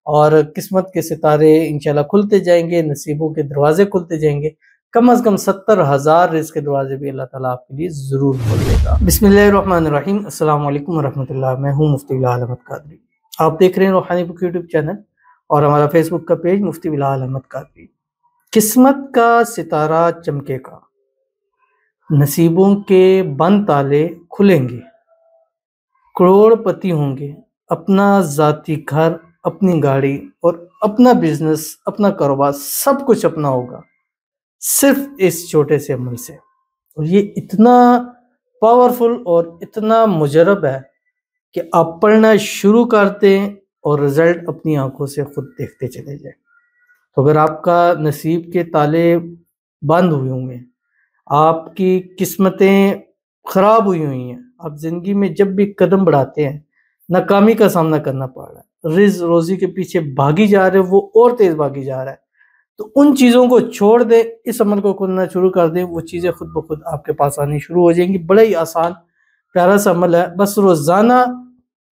اور قسمت کے ستارے انشاءاللہ کھلتے جائیں گے، نصیبوں کے دروازے کھلتے جائیں گے، کم از کم 70,000 رزق کے دروازے بھی اللہ تعالیٰ آپ کے لیے ضرور کھول دے گا۔ بسم اللہ الرحمن الرحیم۔ السلام علیکم ورحمۃ اللہ، میں ہوں مفتی بلال احمد قادری۔ آپ دیکھ رہے ہیں روحانی بک یوٹیوب چینل اور ہمارا فیس بک کا پیج مفتی بلال احمد قادری۔ قسمت کا ستارہ چمکے گا، نصیبوں کے بند تالے کھلیں گے، کروڑ پتی ہوں گے، اپنا ذاتی گھر، اپنی گاڑی اور اپنا بزنس، اپنا کاروبار، سب کچھ اپنا ہوگا صرف اس چھوٹے سے عمل سے۔ اور یہ اتنا پاورفل اور اتنا مجرب ہے کہ آپ پڑھنا شروع کرتے ہیں اور رزلٹ اپنی آنکھوں سے خود دیکھتے چلے جائیں۔ تو اگر آپ کا نصیب کے تالے بند ہوئے ہوں گے، آپ کی قسمتیں خراب ہوئی ہوئی ہیں، آپ زندگی میں جب بھی قدم بڑھاتے ہیں ناکامی کا سامنا کرنا پڑ رہا ہے، رزق روزی کے پیچھے بھاگی جا رہے وہ اور تیز بھاگی جا رہا ہے، تو ان چیزوں کو چھوڑ دیں، اس عمل کو کرنا شروع کر دیں، وہ چیزیں خود بخود آپ کے پاس آنی شروع ہو جائیں گی۔ بڑا ہی آسان پیارا سا عمل ہے، بس روزانہ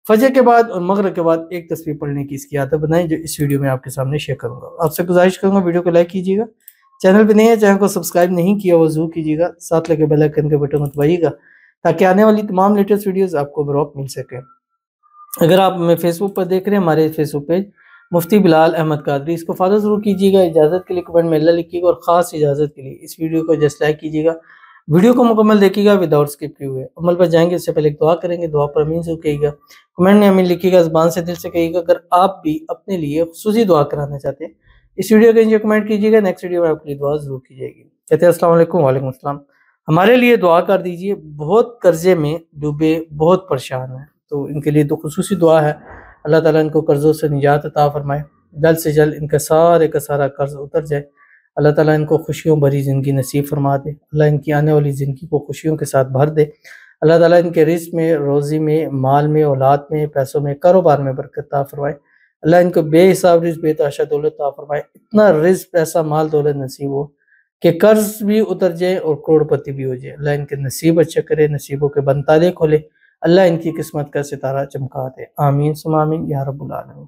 فجر کے بعد اور مغرب کے بعد ایک تسبیح پڑھنے کی اس کی عادت بنائیں، جو اس ویڈیو میں آپ کے سامنے شیئر کروں گا۔ آپ سے گزارش کروں گا ویڈیو کو لائک کیجیے گا، چینل پہ نہیں ہے چینل کو سبسکرائب نہیں کیا وہ ضرور کیجیے گا، ساتھ لگے بیل آئیکن کے بٹن کو دبائیے گا تاکہ آنے والی تمام لیٹسٹ ویڈیوز آپ کو بروقت مل سکے۔ اگر آپ میں فیس بک پر دیکھ رہے ہیں، ہمارے فیس بک پیج مفتی بلال احمد قادری، اس کو فالو ضرور کیجیے گا، اجازت کے لیے کمنٹ میں اللہ لکھیے گا، اور خاص اجازت کے لیے اس ویڈیو کو جسٹ لائک کیجیے گا، ویڈیو کو مکمل دیکھیے گا وداؤٹ اسکپ کیے ہوئے۔ عمل پر جائیں گے اس سے پہلے ایک دعا کریں گے، دعا پر امین ضرور کہیے گا، کمنٹ میں امین لکھیے گا، زبان سے دل سے کہیے گا۔ اگر آپ بھی اپنے لیے خصوصی دعا کرانا چاہتے ہیں اس ویڈیو کے نیچے کمنٹ کیجیے گا، نیکسٹ ویڈیو میں آپ کے لیے دعا ضرور کی جائے گی۔ کہتے ہیں السلام علیکم۔ وعلیکم السلام۔ ہمارے لیے دعا کر دیجیے، بہت قرضے میں ڈوبے، بہت پریشان ہیں، تو ان کے لیے تو خصوصی دعا ہے، اللہ تعالیٰ ان کو قرضوں سے نجات عطا فرمائے، جلد سے جلد ان کا سارا قرض اتر جائے، اللہ تعالیٰ ان کو خوشیوں بھری زندگی نصیب فرما دے، اللہ ان کی آنے والی زندگی کو خوشیوں کے ساتھ بھر دے، اللہ تعالیٰ ان کے رزق میں، روزی میں، مال میں، اولاد میں، پیسوں میں، کاروبار میں برکت عطا فرمائے، اللہ ان کو بے حساب رزق، بے تحاشا دولت عطا فرمائے، اتنا رزق، پیسہ، مال، دولت نصیب ہو کہ قرض بھی اتر جائے اور کروڑ پتی بھی ہو جائے، اللہ ان کے نصیب اچھا کرے، نصیبوں کے بند تالے کھولے، اللہ ان کی قسمت کا ستارہ چمکا دے، آمین ثم آمین یا رب العالمین۔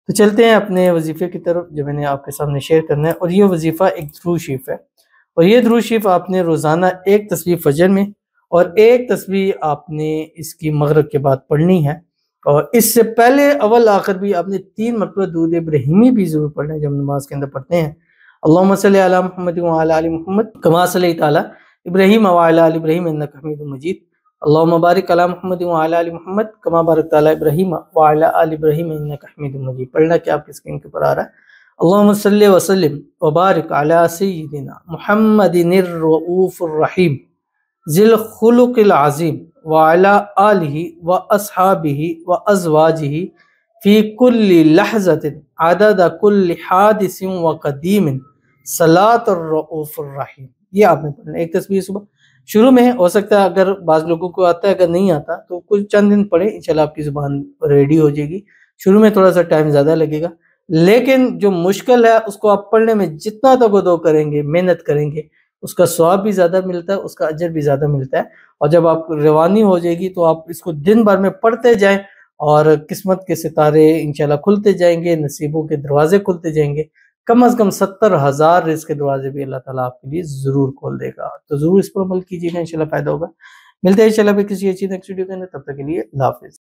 تو چلتے ہیں اپنے وظیفے کی طرف جو میں نے آپ کے سامنے شیئر کرنا ہے، اور یہ وظیفہ ایک درود شریف ہے، اور یہ درود شریف آپ نے روزانہ ایک تسبیح فجر میں اور ایک تسبیح آپ نے اس کی مغرب کے بعد پڑھنی ہے، اور اس سے پہلے اول آخر بھی آپ نے 3 مرتبہ درود ابراہیمی بھی ضرور پڑھنا ہے، جب ہم نماز کے اندر پڑھتے ہیں، اللہم صلی علی محمد وعلی آل محمد کما صلیت علی ابراہیم وعلی آل ابراہیم انک حمید مجید، اللہم بارک علی محمد وعلی آل محمد کما بارکت علی ابراہیم وعلی آل ابراہیم انک حمید مجید۔ پڑھنا کہ آپ کی اسکرین کے اوپر آ رہا ہے، اللہم صلی وسلم وبارک علی سیدنا محمد الرؤوف الرحیم ذی الخلق العظیم وعلی آلہ واصحابہ وازواجہ فی کل لحظۃ عدد کل حادث وقدیم صلاۃ الرؤوف الرحیم۔ یہ آپ نے پڑھنا ایک تسبیح صبح شروع میں، ہو سکتا ہے اگر بعض لوگوں کو آتا ہے، اگر نہیں آتا تو کچھ چند دن پڑھیں، انشاءاللہ آپ کی زبان ریڈی ہو جائے گی۔ شروع میں تھوڑا سا ٹائم زیادہ لگے گا، لیکن جو مشکل ہے اس کو آپ پڑھنے میں جتنا تگودو کریں گے، محنت کریں گے، اس کا ثواب بھی زیادہ ملتا ہے، اس کا اجر بھی زیادہ ملتا ہے، اور جب آپ روانی ہو جائے گی تو آپ اس کو دن بھر میں پڑھتے جائیں اور قسمت کے ستارے انشاءاللہ کھلتے جائیں گے، نصیبوں کے دروازے کھلتے جائیں گے، کم از کم 70,000 رزق کے دروازے بھی اللہ تعالیٰ آپ کے لیے ضرور کھول دے گا۔ تو ضرور اس پر عمل کیجیے گا، انشاءاللہ فائدہ ہوگا۔ ملتے ہیں انشاءاللہ پھر کسی اچھی نیکسٹ ویڈیو کے اندر، تب تک کے لیے اللہ حافظ۔